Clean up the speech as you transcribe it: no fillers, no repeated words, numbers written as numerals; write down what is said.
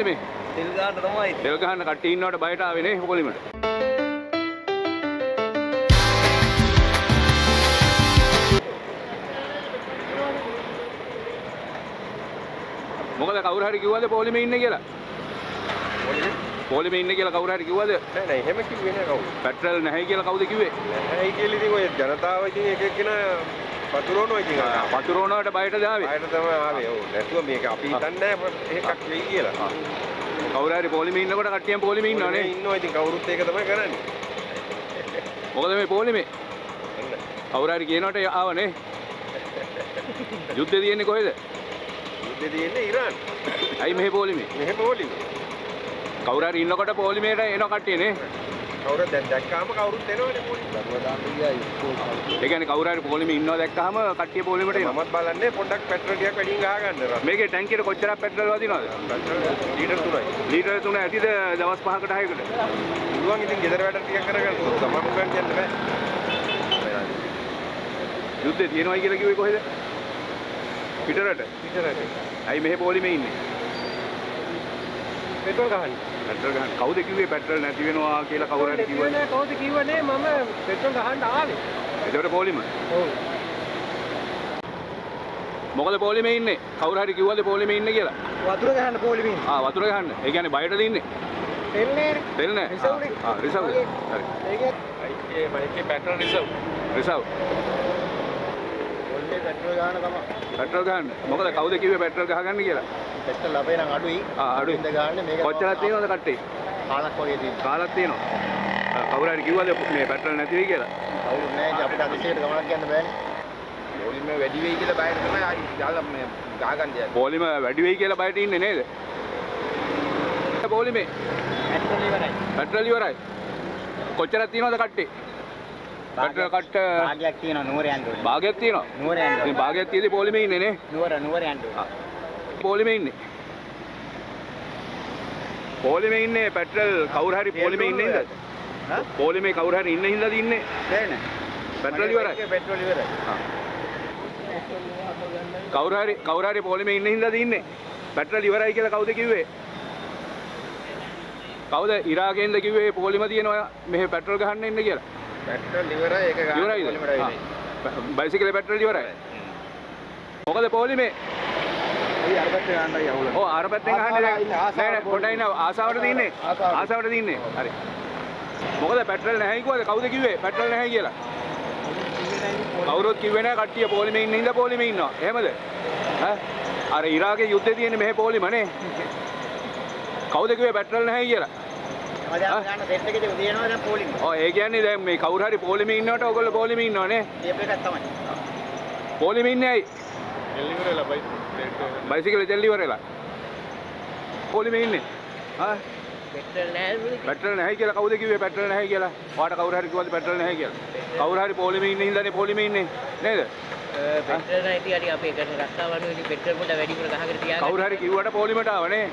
පොලිමේ? තෙල් ගන්න තමයි. තෙල් ගහන්න කට්ටිය ඉන්නවට බයට ආවේ නේ පොලිමට. මොකද කවුරු හරි කිව්වද පොලිමේ ඉන්නේ කියලා? පොලිමේ ඉන්නේ කියලා කවුරු හරි කිව්වද? නෑ එහෙම කිව්වේ නෑ කවුරු. පෙට්‍රල් නැහැ කියලා කවුද කිව්වේ? නැහැ කියලා ඉතින් ඔය ජනතාව ඉතින් එක එක්කෙනා වතුරෝනවා ඉතින්. වතුරෝනවට බයට දාවේ. බයට තමයි ආවේ. ඔව්. නැතුව මේක අපි හිතන්නේ නෑ එකක් වෙයි කියලා. කවුරු හරි පොලිමේ ඉන්නකොට කට්ටියම පොලිමේ ඉන්නවනේ. ඉන්නවා ඉතින් කවුරුත් ඒක තමයි කරන්නේ. මොකද මේ පොලිමේ? කවුරු හරි කියනකොට ආවනේ. යුද්ධය තියෙන්නේ කොහෙද? යුද්ධය තියෙන්නේ ඉරාන්. ඇයි මෙහෙ පොලිමේ? මෙහෙ පොලිමේ. කවුරු හරි ඉන්නකොට පොලිමේට එන කට්ටිය නේ. කවුරුත් දැන් දැක්කාම කවුරුත් එනවනේ පොලිමේ. ඒ කියන්නේ කවුරු හරි පොලිමේ ඉන්නවා දැක්කහම කට්ටිය පොලිමේට එනවා. මමත් බලන්නේ පොඩ්ඩක් පෙට්‍රල් ටිකක් වැඩියෙන් ගහ ගන්න. මේකේ ටැංකියට කොච්චරක් පෙට්‍රල් වදිනවද? පෙට්‍රල් ලීටර් 3යි. ලීටර් 3 ඇතිද දවස් 5කට 6කට? පුළුවන් ඉතින් ගෙදර වැඩ ටිකක් කරගන්න. තමන් උගන් කියන්න බෑ. යුද්ධය තියෙනවයි කියලා කිව්වේ කොහෙද? පිටරට. ඇයි මෙහෙ පොලිමේ ඉන්නේ? පෙට්‍රල් ගහන්න. පෙට්‍රල් ගහන්න. කවුද කිව්වේ පෙට්‍රල් නැති වෙනවා කියලා කවුරු හරි කිව්වද? නෑ කවුද කිව්වනේ මම පෙට්‍රල් ගහන්න ආවේ. ඒකට පොලිම. ඔව්. මොකද පොලිමේ ඉන්නේ? කවුරු හරි කිව්වද පොලිමේ ඉන්නේ කියලා? වතුර ගහන්න පොලිමේ ඉන්නේ. වතුර ගහන්න. ඒ කියන්නේ බයටද ඉන්නේ? තෙල් නෑනේ. තෙල් නෑ. රිසර්ව්නේ. රිසර්ව්. හරි. ඒකේ මයිකේ පෙට්‍රල් රිසර්ව්. රිසර්ව්. පොලිමේ පෙට්‍රල් ගහන්න තමයි. පෙට්‍රල් ගහන්න. මොකද කවුද කිව්වේ පෙට්‍රල් ගහගන්න කියලා? පෙට්‍රල් අපේ නම් අඩුයි. අඩුයි. ඉඳ ගහන්නේ මේක. කොච්චරක් තියෙනවද කට්ටිය? කාලක් වගේ තියෙනවා. කාලක් තියෙනවා. කවුරු හරි කිව්වද මේ පෙට්‍රල් නැති වෙයි කියලා? කවුරුත් නෑ ඉතින් අපිට අතිශයට ගමනක් යන්න බෑනේ. පොලිමේ වැඩි වෙයි කියලා බයර තමයි ආයි දාලා මේ ගහගන්න යන්නේ. පොලිම වැඩි වෙයි කියලා බයට ඉන්නේ නේද? පොලිමේ පෙට්‍රල් ඉවරයි. පෙට්‍රල් ඉවරයි. කොච්චරක් තියෙනවද කට්ටිය? පෙට්‍රල් කට්ට භාගයක් තියෙනවා නුවර යන්න ඕනේ. භාගයක් තියෙනවා. නුවර යන්න ඕනේ. ඉතින් භාගයක් තියෙදි පොලිමේ ඉන්නේ නේ? නුවර යන්න ඕනේ. පොලිමේ ඉන්නේ. පොලිමේ ඉන්නේ පෙට්‍රල් කවුරු හරි පොලිමේ ඉන්නේ ඉඳලා. පොලිමේ කවුරු හරි ඉන්න හින්දාද ඉන්නේ? නෑ නෑ. පෙට්‍රල් ඉවරයි. පෙට්‍රල් ඉවරයි. කවුරු හරි පොලිමේ ඉන්න හින්දාද ඉන්නේ? පෙට්‍රල් ඉවරයි කියලා කවුද කිව්වේ? කවුද ඉරාකෙන්ද කිව්වේ පොලිම තියෙනවා මෙහෙ පෙට්‍රල් ගහන්න ඉන්න කියලා? පෙට්‍රල් ඉවරයි ඒක ගන්න පොලිමට වෙන්නේ. බයිසිකලේ පෙට්‍රල් ඉවරයි. මොකද පොලිමේ? ඒ අර පැත්තේ යන්නයි අවුල. ඔව් අර පැත්තෙන් ගහන්නේ නෑ පොඩ්ඩයි නේ ආසාවට දින්නේ. ආසාවට දින්නේ. හරි. මොකද පෙට්‍රල් නැහැ කිව්වද? කවුද කිව්වේ පෙට්‍රල් නැහැ කියලා? කවුරුත් කිව්වේ නෑ කට්ටිය පොලිමේ ඉන්න හින්දා පොලිමේ ඉන්නවා. එහෙමද? අර ඉරාකේ යුද්ධේ තියෙන්නේ මෙහෙ පොලිම නේ. කවුද කිව්වේ පෙට්‍රල් නැහැ කියලා? මම ගන්න සෙට් එකේ තියෙනවා දැන් පොලිම. ඔව් ඒ කියන්නේ දැන් මේ කවුරු හරි පොලිමේ ඉන්නකොට ඔයගොල්ලෝ පොලිමේ ඉන්නව නේ? දීප එකක් තමයි. පොලිමේ ඉන්නේ ඇයි? එල්ලිවරලා බයිසිකලේ දෙල්ලි ඉවරලා. පොලිමේ ඉන්නේ. පෙට්‍රල් නැහැ. පෙට්‍රල් නැහැ කියලා කවුද කිව්වේ පෙට්‍රල් නැහැ කියලා? ඔයාට කවුරු හරි කිව්වද පෙට්‍රල් නැහැ කියලා? කවුරු හරි පොලිමේ ඉන්න හින්දානේ පොලිමේ ඉන්නේ නේද? පෙට්‍රල් නැහැ ඉතින් අපි ඒකට රස්සාවන වෙන්නේ පෙට්‍රල් පොඩ වැඩි කර ගහකට තියාගන්න. කවුරු හරි කිව්වට පොලිමට ආවනේ.